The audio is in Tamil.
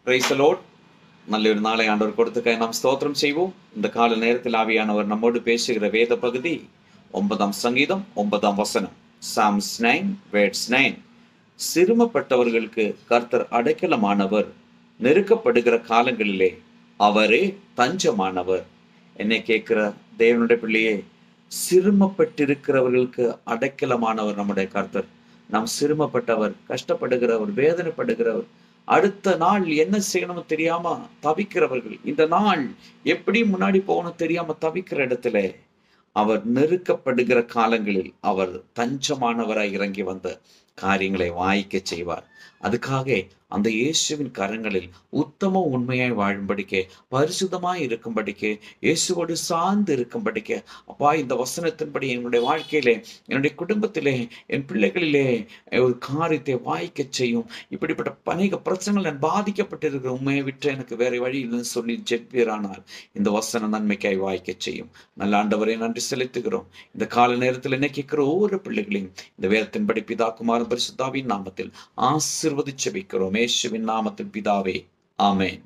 Praise the Lord. நல்லொரு நாளை ஆண்டவர் கொடுத்துக்க நாம் ஸ்தோத்திரம் செய்வோம். இந்த கால நேரத்தில் ஆவியானவர் நம்மோடு பேசுகிற வேத பகுதி 9ஆம் சங்கீதம் 9ஆம் வசனம். Psalms 9 verse 9. சிறுமப்பட்டவர்களுக்கு கர்த்தர் அடைக்கலமானவர், நெருக்கப்படுகிற காலங்களிலே அவரே தஞ்சமானவர். என்னை கேட்கிற தேவனுடைய பிள்ளையே, சிறுமப்பட்டிருக்கிறவர்களுக்கு அடைக்கலமானவர் நம்முடைய கர்த்தர். நாம் சிறுமப்பட்டவர், கஷ்டப்படுகிறவர், வேதனைப்படுகிறவர், அடுத்த நாள் என்ன செய்யணும் தெரியாம தவிக்கிறவர்கள், இந்த நாள் எப்படி முன்னாடி போகணும் தெரியாம தவிக்கிற இடத்துல அவர் நெருக்கப்படுகிற காலங்களில் அவர் தஞ்சமானவராய் இறங்கி வந்த காரியங்களை வாய்க்க செய்வார். அதுக்காக அந்த இயேசுவின் கரங்களில் உத்தம உண்மையாய் வாழும்படிக்க, பரிசுத்தமாய் இருக்கும்படிக்க, இயேசுவோடு சார்ந்து இருக்கும்படிக்க, அப்பா இந்த வசனத்தின்படி என்னுடைய வாழ்க்கையிலே, என்னுடைய குடும்பத்திலே, என் பிள்ளைகளிலே ஒரு காரியத்தை வாய்க்க செய்யும். இப்படிப்பட்ட அநேக பிரச்சனைகள் நான் பாதிக்கப்பட்டிருக்கிற உண்மையை விட்டு எனக்கு வேற வழி இல்லைன்னு சொல்லி ஜெபிரானால் இந்த வசனம் நன்மைக்காய் வாய்க்க செய்யும். நல்ல ஆண்டவரை நன்றி செலுத்துகிறோம். இந்த கால நேரத்தில் என்ன கேட்கிற ஒவ்வொரு பிள்ளைகளையும் இந்த வேதத்தின்படி பிதா குமாரன் பரிசுத்தாவின் நாமத்தில் ஆசீர்வதிச்சு வைக்கிறோம். இயேசுவின் நாமத்தில் பிதாவே, ஆமென்.